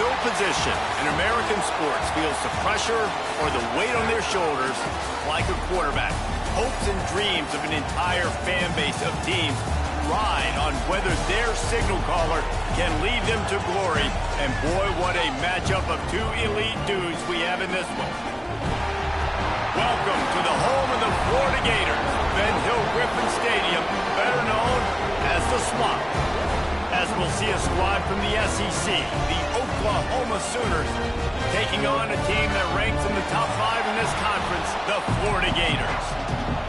no position in American sports feels the pressure or the weight on their shoulders like a quarterback. Hopes and dreams of an entire fan base of teams ride on whether their signal caller can lead them to glory. And boy, what a matchup of two elite dudes we have in this one. Welcome to the home of the Florida Gators, Ben Hill Griffin Stadium, better known as the Swamp. As we'll see a squad from the SEC, the Oklahoma Sooners, taking on a team that ranks in the top 5 in this conference, the Florida Gators.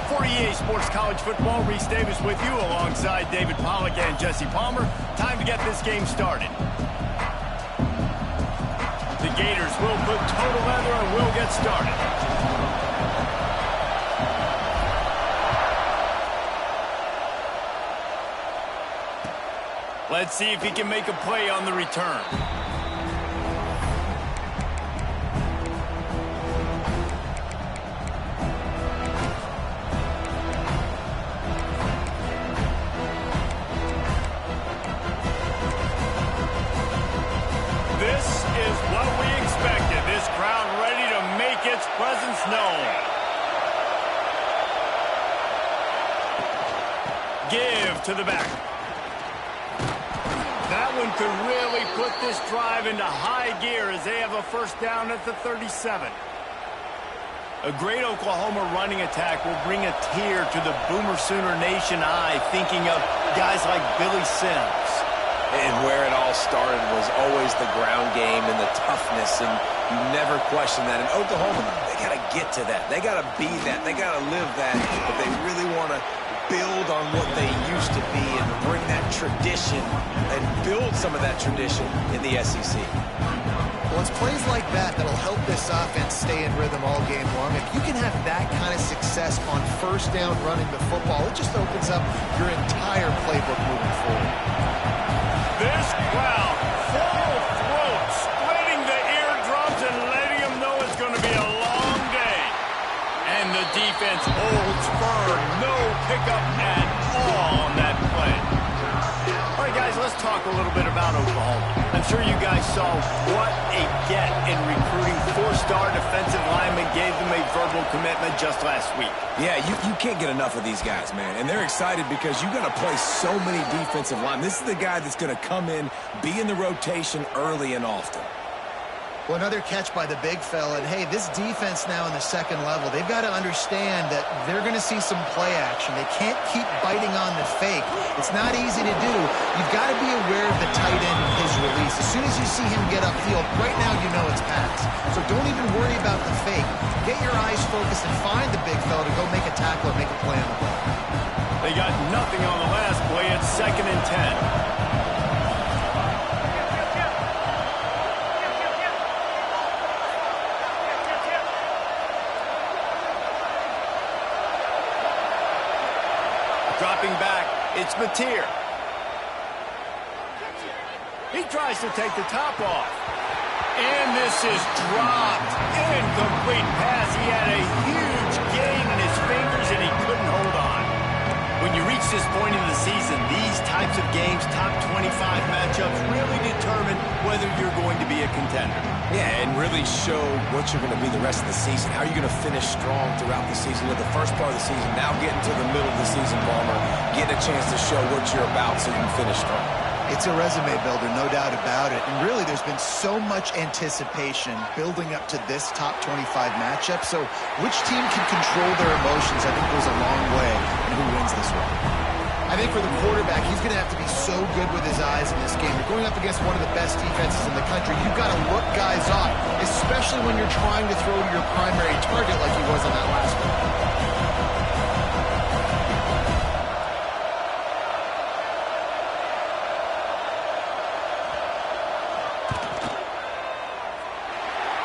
For EA Sports College Football, Reese Davis with you alongside David Pollack and Jesse Palmer. Time to get this game started. The Gators will put total leather and will get started. Let's see if he can make a play on the return. This is what we expected. This crowd ready to make its presence known. Give to the back. That one could really put this drive into high gear as they have a first down at the 37. A great Oklahoma running attack will bring a tear to the Boomer Sooner Nation eye, thinking of guys like Billy Sims. And where it all started was always the ground game and the toughness, and you never question that. In Oklahoma, they got to get to that. They got to be that. They got to live that. But they really want to build on what they used to be and bring that tradition and build some of that tradition in the SEC. Well, it's plays like that that'll help this offense stay in rhythm all game long. If you can have that kind of success on first down running the football, it just opens up your entire playbook moving forward. This crowd, full of throats, splitting the eardrums and letting them know it's going to be a long day. And the defense holds firm. No pickup at all on that play. All right, guys, let's talk a little bit about Oklahoma. I'm sure you guys saw what a get in recruiting. 4-star defensive linemen gave them a verbal commitment just last week. Yeah, you can't get enough of these guys, man. And they're excited because you got to play so many defensive linemen. This is the guy that's going to come in, be in the rotation early and often. Well, another catch by the big fella. And, hey, this defense now in the second level, they've got to understand that they're going to see some play action. They can't keep biting on the fake. It's not easy to do. You've got to be aware of the tight end and his release. As soon as you see him get upfield, right now you know it's pass. So don't even worry about the fake. Get your eyes focused and find the big fella to go make a tackle or make a play on the ball. They got nothing on the last play. It's 2nd and 10. Dropping back, it's Mateer. He tries to take the top off. And this is dropped. Incomplete pass. He had a huge gain in his fingers, and he couldn't hold on. When you reach this point in the season, these types of games, top 25 matchups, really determine whether you're going to be a contender. Yeah, and really show what you're going to be the rest of the season. How are you going to finish strong throughout the season? With the first part of the season, now getting to the middle of the season, Palmer, getting a chance to show what you're about so you can finish strong. It's a resume builder, no doubt about it. And really, there's been so much anticipation building up to this top 25 matchup. So which team can control their emotions, I think, goes a long way in who wins this one. I think for the quarterback, he's going to have to be so good with his eyes in this game. You're going up against one of the best defenses in the country. You've got to look guys off, especially when you're trying to throw to your primary target like he was on that last one.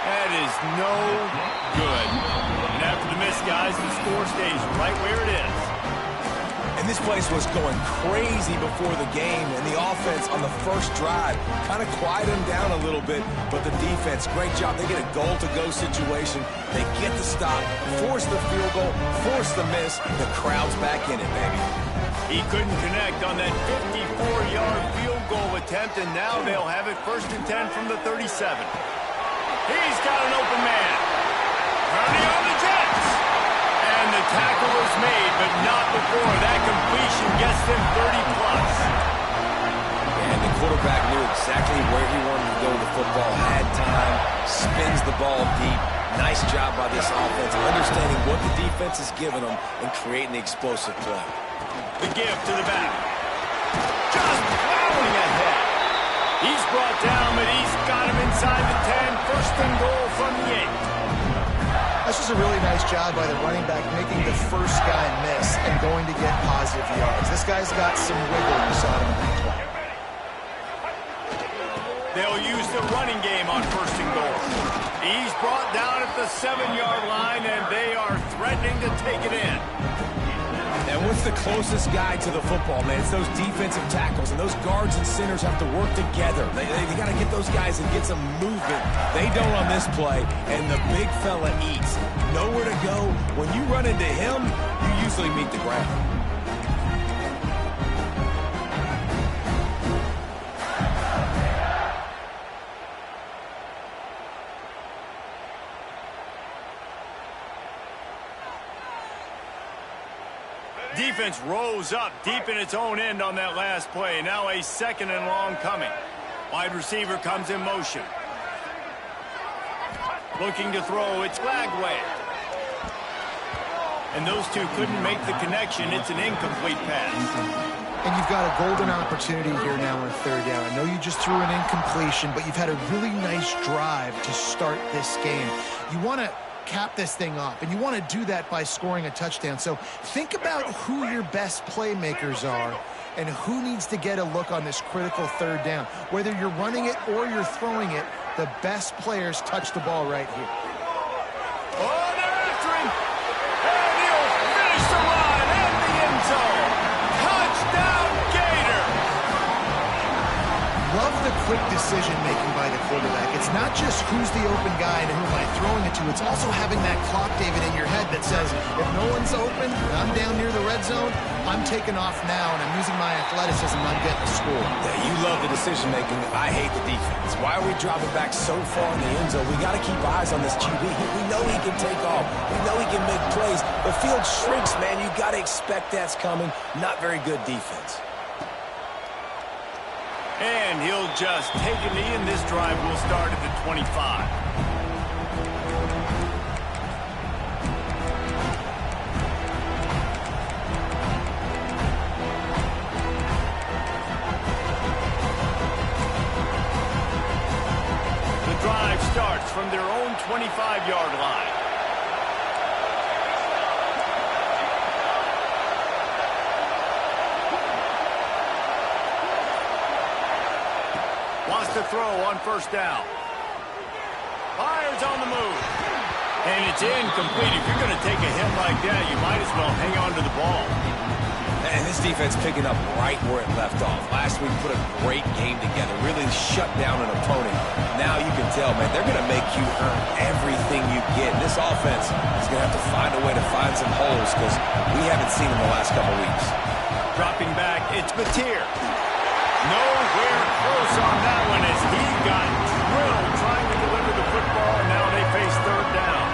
That is no good. And after the miss, guys, the score stays right where it is. And this place was going crazy before the game, and the offense on the first drive kind of quieted them down a little bit, but the defense, great job. They get a goal-to-go situation. They get the stop, force the field goal, force the miss. The crowd's back in it, baby. He couldn't connect on that 54-yard field field goal attempt, and now they'll have it 1st and 10 from the 37. He's got an open man. Turning on the Jets. And the tackle is made, but not before that completion gets them 30-plus. And the quarterback knew exactly where he wanted to go with the football, had time, spins the ball deep. Nice job by this offense, understanding what the defense is giving them and creating the explosive play. The give to the back. Just plowing ahead. He's brought down, but he's got him inside the 10. 1st and goal from the 8. That's just a really nice job by the running back, making the first guy miss and going to get positive yards. This guy's got some wiggle. You saw him in that play. They'll use the running game on 1st and goal. He's brought down at the 7-yard line, and they are threatening to take it in. And what's the closest guy to the football, man? It's those defensive tackles, and those guards and centers have to work together. They got to get those guys and get some movement. They don't on this play, and the big fella eats. Nowhere to go. When you run into him, you usually meet the ground. Defense rose up deep in its own end on that last play. Now a 2nd and long coming. Wide receiver comes in motion. Looking to throw. It's Lagway. And those two couldn't make the connection. It's an incomplete pass. And you've got a golden opportunity here now on 3rd down. I know you just threw an incompletion, but you've had a really nice drive to start this game. You want to cap this thing off, and you want to do that by scoring a touchdown. So think about who your best playmakers are and who needs to get a look on this critical 3rd down. Whether you're running it or you're throwing it, the best players touch the ball right here. Oh, they're after him. And he'll finish the line and the end zone. Touchdown, Gators. Love the quick decision-making by the quarterback. It's not just who's the open guy and who am I throwing it to. It's also having that clock, David, in your head that says, if no one's open, I'm down near the red zone, I'm taking off now, and I'm using my athleticism, I'm getting a score. Yeah, you love the decision-making. I hate the defense. Why are we dropping back so far in the end zone? We got to keep eyes on this QB. We know he can take off. We know he can make plays. The field shrinks, man. You got to expect that's coming. Not very good defense. And he'll just take a knee, and this drive will start at the 25. The drive starts from their own 25-yard line. Wants to throw on 1st down. Fires on the move. And it's incomplete. If you're going to take a hit like that, you might as well hang on to the ball. And this defense picking up right where it left off. Last week put a great game together. Really shut down an opponent. Now you can tell, man, they're going to make you earn everything you get. This offense is going to have to find a way to find some holes because we haven't seen them the last couple weeks. Dropping back, it's Batir. Nowhere close on that one as he got drilled trying to deliver the football, and now they face 3rd down.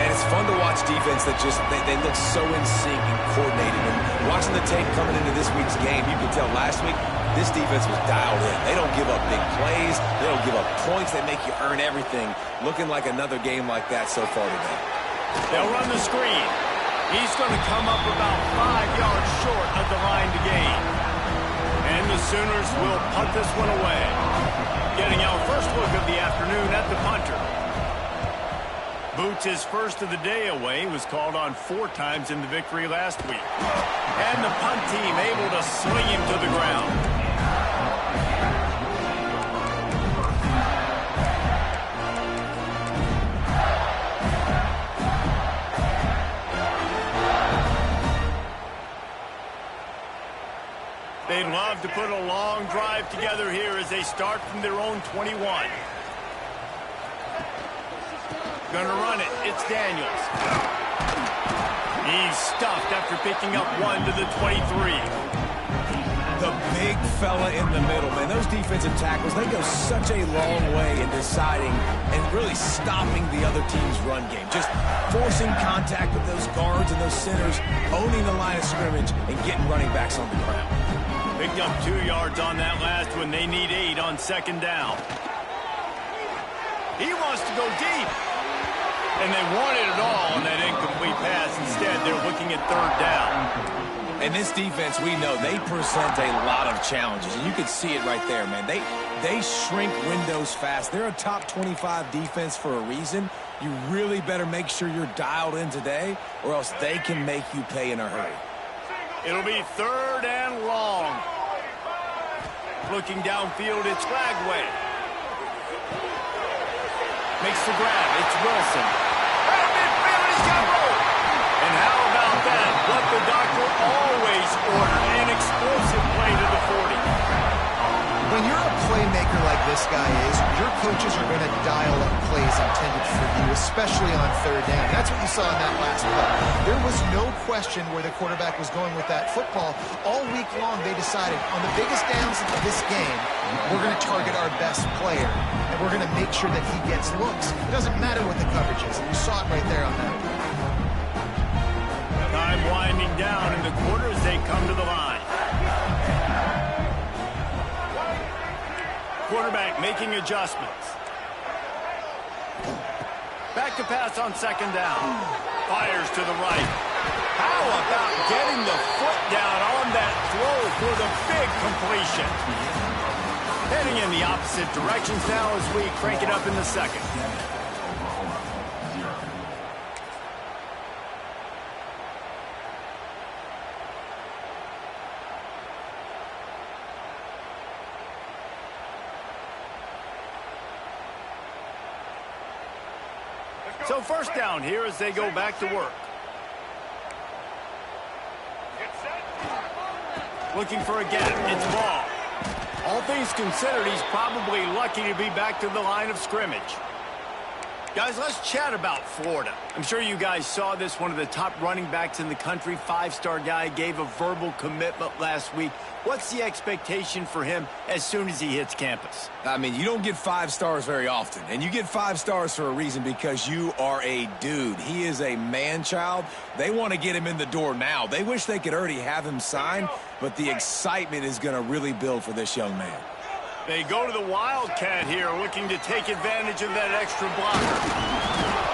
Man, it's fun to watch defense that just, they look so in sync and coordinated. And watching the tape coming into this week's game, you can tell last week, this defense was dialed in. They don't give up big plays. They don't give up points. They make you earn everything. Looking like another game like that so far today. They'll run the screen. He's going to come up about 5 yards short of the line to gain. And the Sooners will punt this one away. Getting our first look of the afternoon at the punter. Boots' first of the day away was called on 4 times in the victory last week. And the punt team able to swing him to the ground. They'd love to put a long drive together here as they start from their own 21. Gonna run it. It's Daniels. He's stuffed after picking up 1 to the 23. The big fella in the middle, man. Those defensive tackles, they go such a long way in deciding and really stopping the other team's run game. Just forcing contact with those guards and those centers, owning the line of scrimmage, and getting running backs on the ground. Picked up 2 yards on that last one. They need 8 on second down. He wants to go deep. And they wanted it all on that incomplete pass. Instead, they're looking at third down. And this defense, we know, they present a lot of challenges. And you can see it right there, man. They shrink windows fast. They're a top 25 defense for a reason. You really better make sure you're dialed in today, or else they can make you pay in a hurry. It'll be third and long. Looking downfield, it's Lagway. Makes the grab. It's Wilson. Right midfield, he's got room. And how about that? What the doctor always ordered, an explosive play to the 40. When you're a playmaker like this guy is, your coaches are going to dial up plays intended for you, especially on third down. That's what you saw in that last play. There was no question where the quarterback was going with that football. All week long, they decided on the biggest downs of this game, we're going to target our best player, and we're going to make sure that he gets looks. It doesn't matter what the coverage is, and you saw it right there on that. Time winding down in the quarter as they come to the line. Quarterback making adjustments. Back to pass on second down. Fires to the right. How about getting the foot down on that throw for the big completion? Heading in the opposite directions now as we crank it up in the second. So first down here as they go back to work. Looking for a gap. It's Ball. All things considered, he's probably lucky to be back to the line of scrimmage. Guys, let's chat about Florida. I'm sure you guys saw this. One of the top running backs in the country, 5-star guy, gave a verbal commitment last week. What's the expectation for him as soon as he hits campus? I mean, you don't get 5 stars very often, and you get 5 stars for a reason, because you are a dude. He is a man-child. They want to get him in the door now. They wish they could already have him signed, but the excitement is going to really build for this young man. They go to the Wildcat here, looking to take advantage of that extra blocker.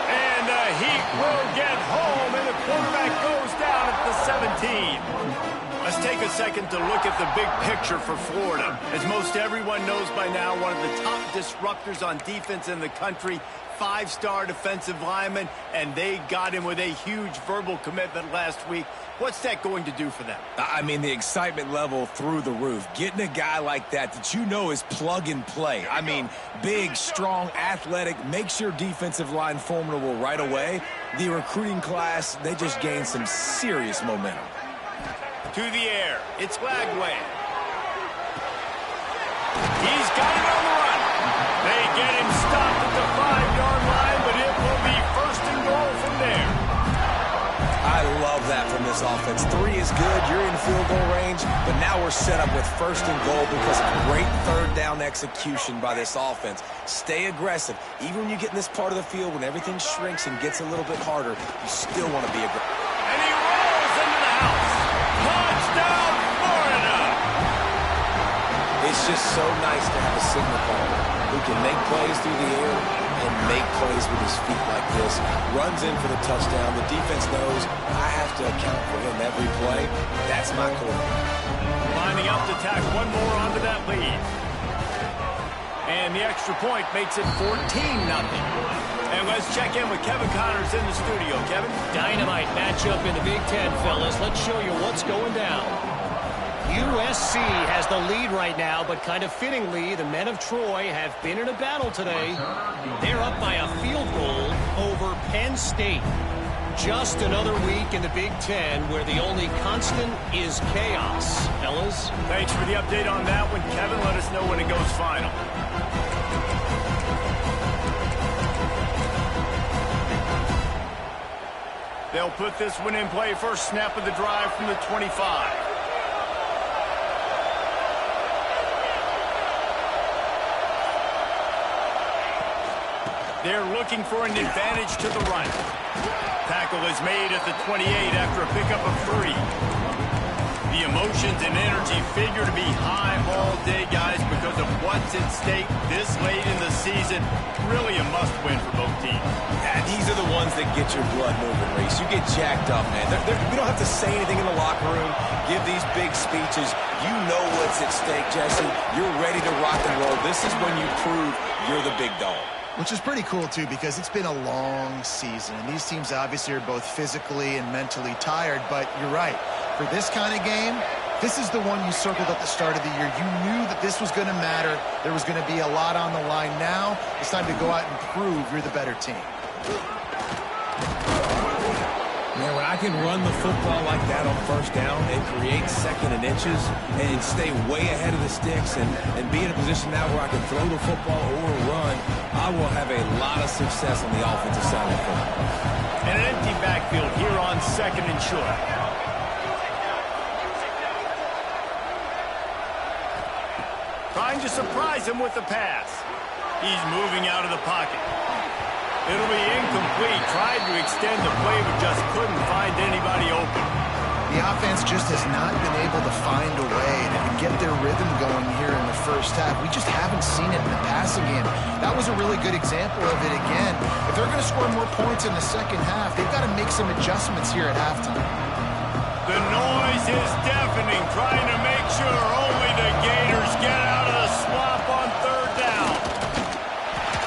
And the Heat will get home, and the quarterback goes down at the 17. Let's take a second to look at the big picture for Florida. As most everyone knows by now, one of the top disruptors on defense in the country, 5-star defensive lineman, and they got him with a huge verbal commitment last week. What's that going to do for them? I mean, the excitement level through the roof. Getting a guy like that you know is plug and play. I mean, big, strong, athletic, makes your defensive line formidable right away. The recruiting class, they just gained some serious momentum. To the air, it's Lagway. He's got it on the run. They get him stopped at the 5-yard line, but it will be first and goal from there. I love that from this offense. 3 is good. You're in field goal range, but now we're set up with first and goal because of great third down execution by this offense. Stay aggressive. Even when you get in this part of the field, when everything shrinks and gets a little bit harder, you still want to be aggressive. And he rolls into the house. Touchdown, Florida! It's just so nice to have a signal caller who can make plays through the air and make plays with his feet like this. Runs in for the touchdown. The defense knows I have to account for him every play. That's my quarterback. Lining up to tack one more onto that lead. And the extra point makes it 14-0. And let's check in with Kevin Connors in the studio. Kevin? Dynamite matchup in the Big Ten, fellas. Let's show you what's going down. USC has the lead right now, but kind of fittingly, the men of Troy have been in a battle today. They're up by a field goal over Penn State. Just another week in the Big Ten where the only constant is chaos. Fellas? Thanks for the update on that one, Kevin. Let us know when it goes final. They'll put this one in play. First snap of the drive from the 25. They're looking for an advantage to the right. Tackle is made at the 28 after a pickup of 3. The emotions and energy figure to be high all day, guys, because of what's at stake this late in the season. Really a must-win for both teams. Yeah, these are the ones that get your blood moving, Reese. You get jacked up, man. We don't have to say anything in the locker room, give these big speeches. You know what's at stake, Jesse. You're ready to rock and roll. This is when you prove you're the big dog. Which is pretty cool, too, because it's been a long season. And these teams obviously are both physically and mentally tired, but you're right. For this kind of game, this is the one you circled at the start of the year. You knew that this was going to matter. There was going to be a lot on the line. Now it's time to go out and prove you're the better team. Man, when I can run the football like that on first down and create second and inches and stay way ahead of the sticks and be in a position now where I can throw the football or run, I will have a lot of success on the offensive side of the football. And an empty backfield here on second and short. Trying to surprise him with the pass. He's moving out of the pocket. It'll be incomplete. Tried to extend the play, but just couldn't find anybody open. The offense just has not been able to find a way to get their rhythm going here in the first half. We just haven't seen it in the passing game. That was a really good example of it again. If they're going to score more points in the second half, they've got to make some adjustments here at halftime. The noise is deafening, trying to make sure only the Gators get out of the swamp on third down.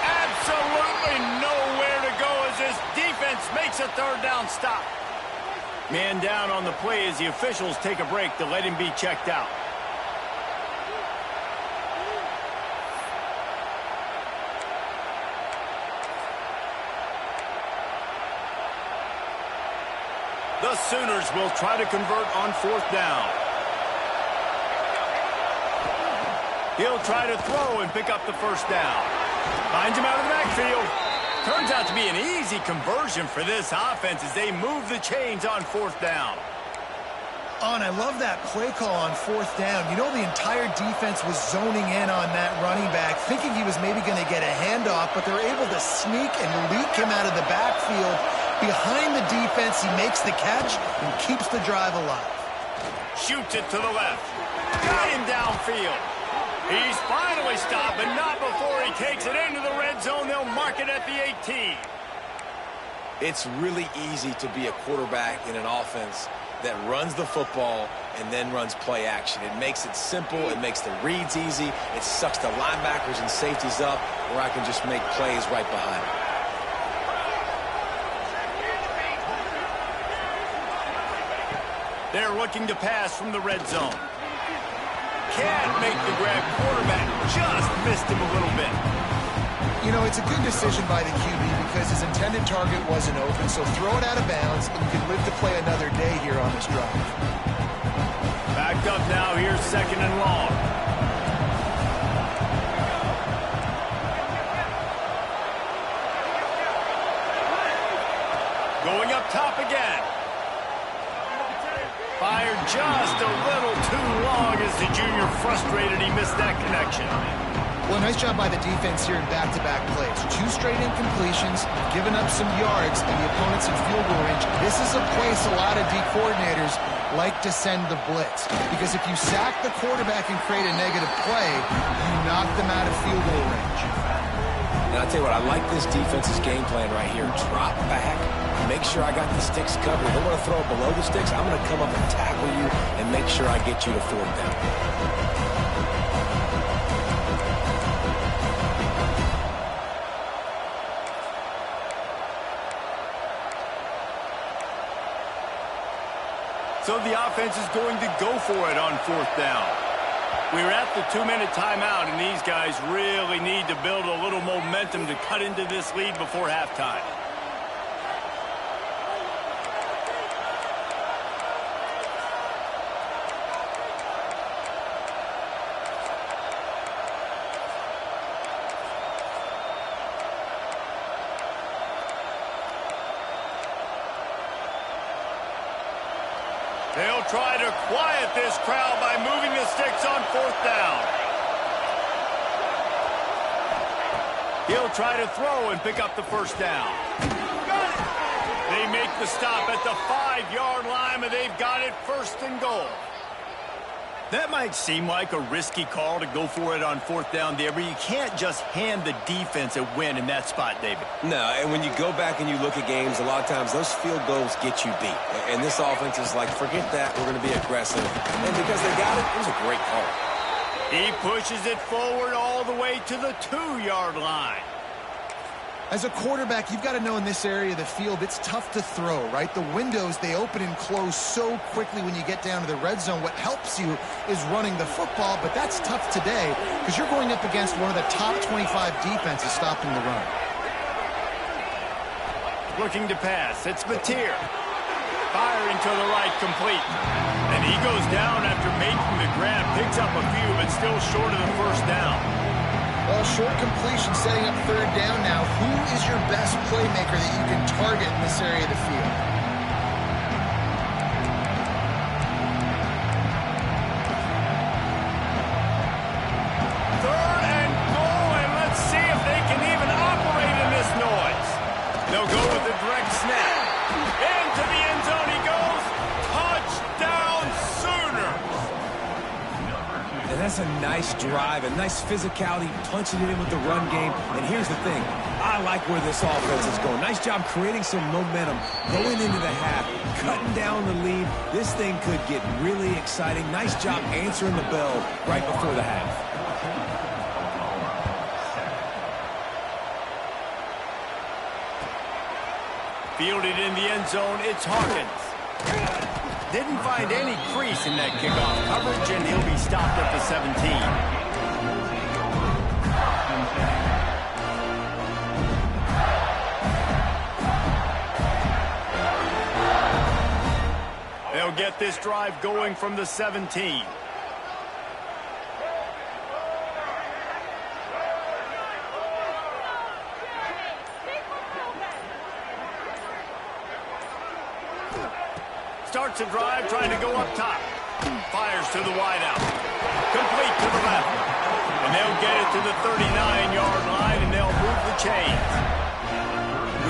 Absolutely nowhere to go as this defense makes a third down stop. Man down on the play as the officials take a break to let him be checked out. The Sooners will try to convert on fourth down. He'll try to throw and pick up the first down. Finds him out of the backfield. Turns out to be an easy conversion for this offense as they move the chains on fourth down. Oh, and I love that play call on fourth down. You know, the entire defense was zoning in on that running back, thinking he was maybe going to get a handoff, but they're able to sneak and leak him out of the backfield. Behind the defense, he makes the catch and keeps the drive alive. Shoots it to the left. Got him downfield. He's finally stopped, but not before he takes it into the red zone. They'll mark it at the 18. It's really easy to be a quarterback in an offense that runs the football and then runs play action. It makes it simple. It makes the reads easy. It sucks the linebackers and safeties up where I can just make plays right behind them. They're looking to pass from the red zone. Can't make the grab. Quarterback just missed him a little bit. You know, it's a good decision by the QB because his intended target wasn't open, so throw it out of bounds, and you can live to play another day here on this drive. Backed up now, here's second and long. Going up top again. Fired just a little too long as the junior frustrated he missed that connection. Well, nice job by the defense here in back-to-back plays. 2 straight incompletions, given up some yards, and the opponent's in field goal range. This is a place a lot of D coordinators like to send the blitz. Because if you sack the quarterback and create a negative play, you knock them out of field goal range. And I'll tell you what, I like this defense's game plan right here. Drop back, make sure I got the sticks covered. If I want to throw it below the sticks, I'm going to come up and tackle you and make sure I get you to fourth down. So the offense is going to go for it on fourth down. We're at the 2-minute timeout, and these guys really need to build a little momentum to cut into this lead before halftime. They'll try to quiet this crowd by moving the sticks on fourth down. He'll try to throw and pick up the first down. They make the stop at the 5-yard line, and they've got it 1st and goal. That might seem like a risky call to go for it on 4th down there, but you can't just hand the defense a win in that spot, David. No, and when you go back and you look at games, a lot of times those field goals get you beat. And this offense is like, forget that, we're going to be aggressive. And because they got it, it was a great call. He pushes it forward all the way to the 2-yard line. As a quarterback, you've got to know in this area of the field, it's tough to throw, right? The windows, they open and close so quickly when you get down to the red zone. What helps you is running the football, but that's tough today because you're going up against one of the top 25 defenses stopping the run. Looking to pass. It's Mateer. Firing to the right, complete. And he goes down after making the grab. Picks up a few, but still short of the 1st down. Well, short completion setting up 3rd down now. Who is your best playmaker that you can target in this area of the field? Third and goal, and let's see if they can even operate in this noise. They'll go with the direct snap. Into the end zone he goes. Touchdown Sooners. And that's a nice drive, a nice physicality, punching it in with the run game. And here's the thing. I like where this offense is going. Nice job creating some momentum, going into the half, cutting down the lead. This thing could get really exciting. Nice job answering the bell right before the half. Fielded in the end zone, it's Hawkins. Didn't find any crease in that kickoff coverage, and he'll be stopped at the 17. They'll get this drive going from the 17. Starts a drive, trying to go up top. Fires to the wideout. Complete to the left. And they'll get it to the 39-yard line, and they'll move the chains.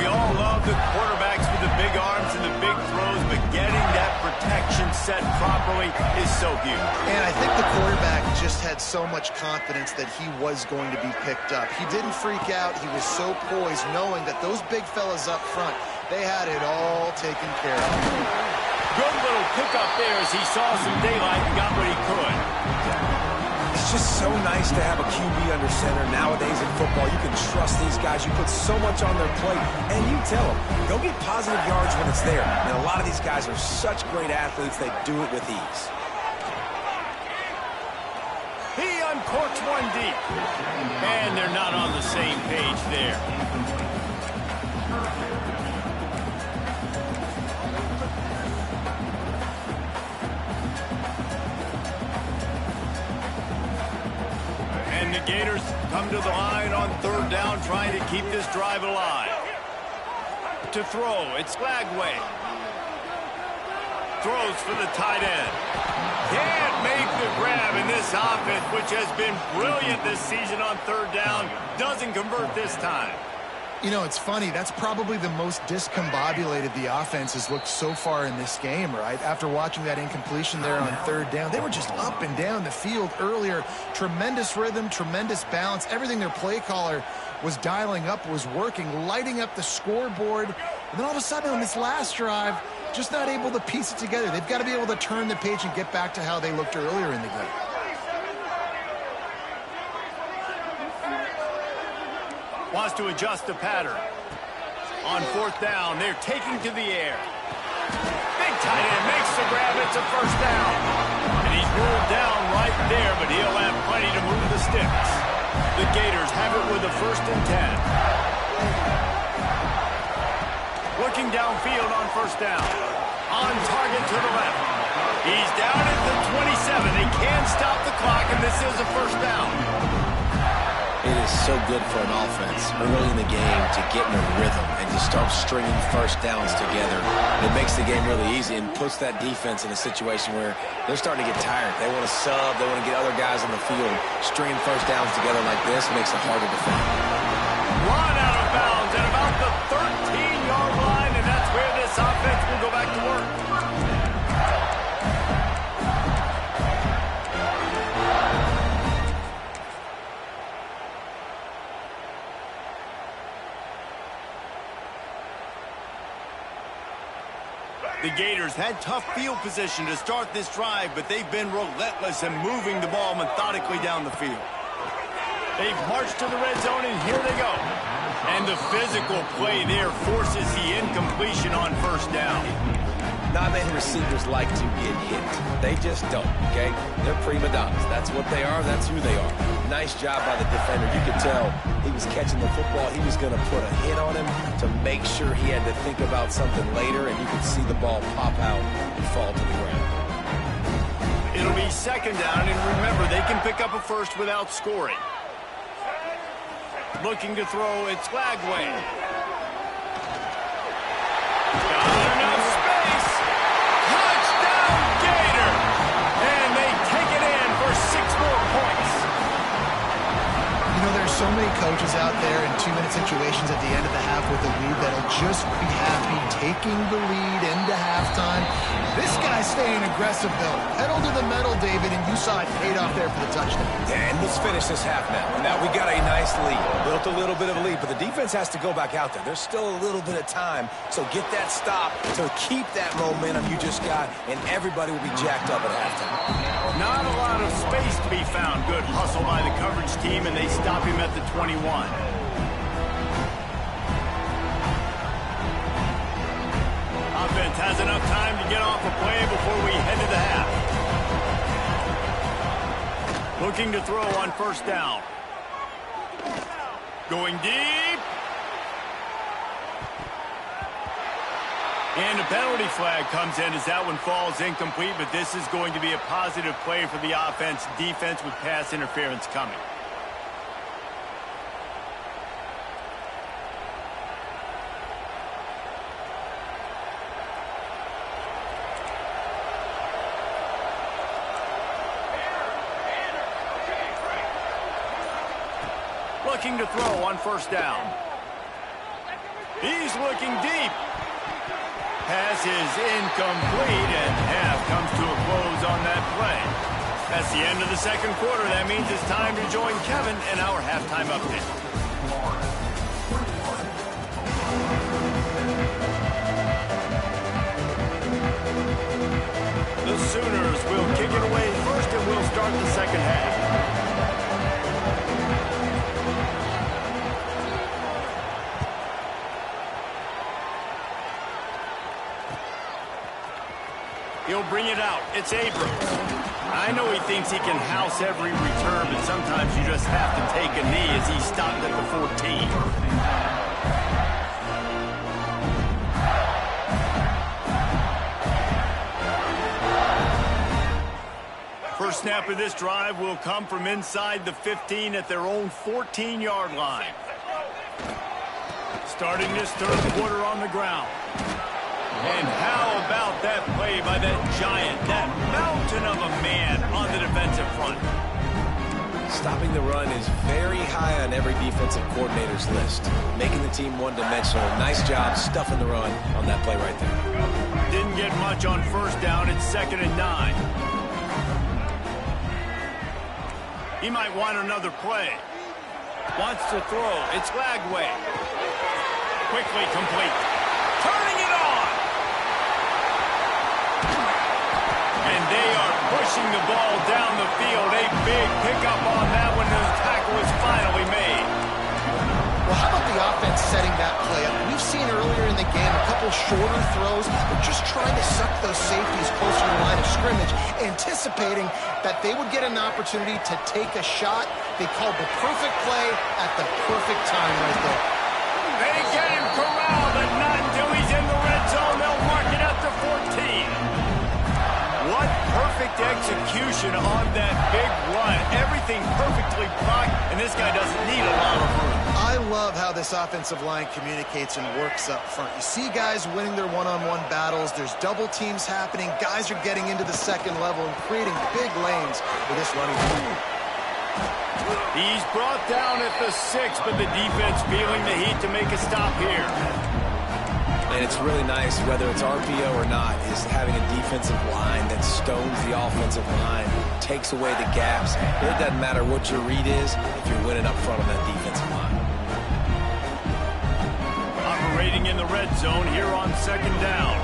We all love the quarterbacks with the big arms and the big throws, but getting that protection set properly is so huge. And I think the quarterback just had so much confidence that he was going to be picked up. He didn't freak out. He was so poised, knowing that those big fellas up front, they had it all taken care of. Good little pickup there as he saw some daylight and got what he could. It's just so nice to have a QB under center. Nowadays in football, you can trust these guys. You put so much on their plate, and you tell them, go get positive yards when it's there. And a lot of these guys are such great athletes, they do it with ease. He uncorks one deep. And they're not on the same page there. And the Gators come to the line on 3rd down, trying to keep this drive alive. To throw, it's Flagway. Throws for the tight end. Can't make the grab, in this offense, which has been brilliant this season on 3rd down, doesn't convert this time. You know, it's funny. That's probably the most discombobulated the offense has looked so far in this game, right? After watching that incompletion there on 3rd down, they were just up and down the field earlier. Tremendous rhythm, tremendous balance. Everything their play caller was dialing up was working, lighting up the scoreboard. And then all of a sudden on this last drive, just not able to piece it together. They've got to be able to turn the page and get back to how they looked earlier in the game. Wants to adjust the pattern. On 4th down, they're taking to the air. Big tight end makes the grab. It's a 1st down. And he's ruled down right there, but he'll have plenty to move the sticks. The Gators have it with a 1st and 10. Looking downfield on 1st down. On target to the left. He's down at the 27. They can't stop the clock, and this is a 1st down. It is so good for an offense early in the game to get in a rhythm and to start stringing 1st downs together. It makes the game really easy and puts that defense in a situation where they're starting to get tired. They want to sub. They want to get other guys on the field. Stringing 1st downs together like this makes it hard to defend. run out of bounds at about the 13-yard line, and that's where this offense will go back to work. The Gators had tough field position to start this drive, but they've been relentless in moving the ball methodically down the field. They've marched to the red zone, and here they go. And the physical play there forces the incompletion on first down. Not many receivers like to get hit. They just don't, okay? They're prima donnas. That's what they are. That's who they are. Nice job by the defender. You could tell he was catching the football. He was going to put a hit on him to make sure he had to think about something later, and you could see the ball pop out and fall to the ground. It'll be second down, and remember, they can pick up a first without scoring. Looking to throw, it's Lagway. Got enough space. Touchdown, Gator. And they take it in for 6 more points. You know, there's so many coaches out there in 2-minute situations at the end of the half with a lead that'll just be happy taking the lead into halftime. This guy's staying aggressive, though. Pedal to the metal, David, and you saw it paid off there for the touchdown. And let's finish this half now. Now, we got a nice lead. Built a little bit of a lead, but the defense has to go back out there. There's still a little bit of time, so get that stop to keep that momentum you just got, and everybody will be jacked up at halftime. Not a lot of space to be found. Good hustle by the coverage team, and they stop him at the 21. Offense has enough time to get off a play before we head to the half. Looking to throw on first down. Going deep. And a penalty flag comes in as that one falls incomplete, but this is going to be a positive play for the offense. Defense with pass interference coming. Looking to throw on first down. He's looking deep. Pass is incomplete, and half comes to a close on that play. That's the end of the second quarter. That means it's time to join Kevin in our halftime update. The Sooners will kick it away first, and we'll start the second half. He'll bring it out. It's Abrams. I know he thinks he can house every return, but sometimes you just have to take a knee as he stopped at the 14. First snap of this drive will come from inside the 15 at their own 14-yard line. Starting this third quarter on the ground. And how about that play by that giant, that mountain of a man on the defensive front? Stopping the run is very high on every defensive coordinator's list. Making the team one-dimensional. Nice job stuffing the run on that play right there. Didn't get much on first down. It's 2nd and 9. He might want another play. Wants to throw. It's Lagway. Quickly complete. Turning it on. And they are pushing the ball down the field. A big pickup on that one. The tackle is finally made. Well, how about the offense setting that play up? We've seen earlier in the game a couple shorter throws. They're just trying to suck those safeties closer to the line of scrimmage, anticipating that they would get an opportunity to take a shot. They called the perfect play at the perfect time right there. They get him corralled, but not until he's in the red zone. They'll mark it up to 14. What perfect execution on that big run. Everything perfectly blocked, and this guy doesn't need a lot of room. I love how this offensive line communicates and works up front. You see guys winning their one-on-one battles. There's double teams happening. Guys are getting into the second level and creating big lanes for this running team. He's brought down at the 6, but the defense feeling the heat to make a stop here. And it's really nice, whether it's RPO or not, is having a defensive line that stones the offensive line, takes away the gaps. It doesn't matter what your read is if you're winning up front on that defensive line. Operating in the red zone here on 2nd down.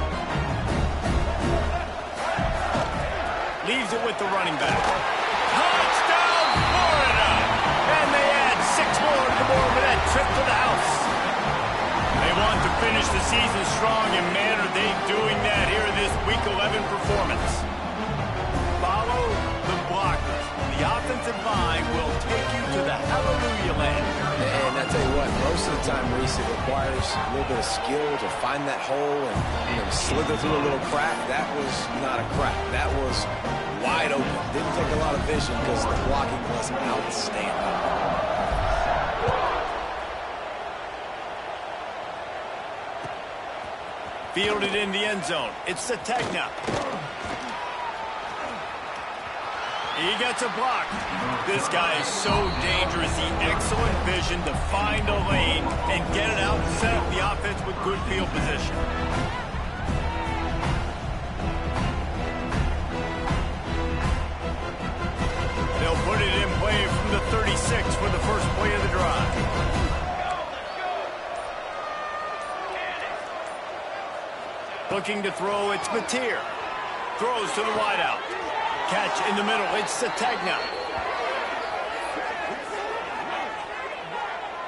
Leaves it with the running back. Touchdown, Florida! And they add 6 more to the board with that trip to the house. They want to finish the season strong, and man, are they doing that here in this Week 11 performance. Follow the blockers. The offensive line will take you to the hallelujah land. And I tell you what, most of the time, Reese, it requires a little bit of skill to find that hole and slither through a little crack. That was not a crack. That was wide open. Didn't take a lot of vision because the blocking was outstanding. Fielded in the end zone. It's the Tegna. He gets a block. This guy is so dangerous. He excellent vision to find a lane and get it out and set up the offense with good field position. They'll put it in play from the 36 for the first play of the drive. Looking to throw, it's Mateer. Throws to the wideout. Catch in the middle, it's Sategna.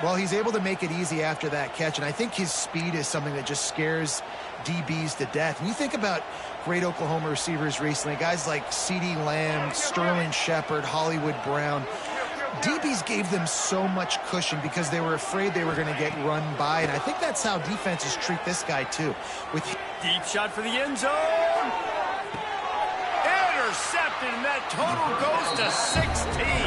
Well, he's able to make it easy after that catch, and I think his speed is something that just scares DBs to death. And you think about great Oklahoma receivers recently, guys like CeeDee Lamb, Sterling Shepard, Hollywood Brown. DBs gave them so much cushion because they were afraid they were going to get run by, and I think that's how defenses treat this guy too. With deep shot for the end zone. Intercepted, and that total goes to 16.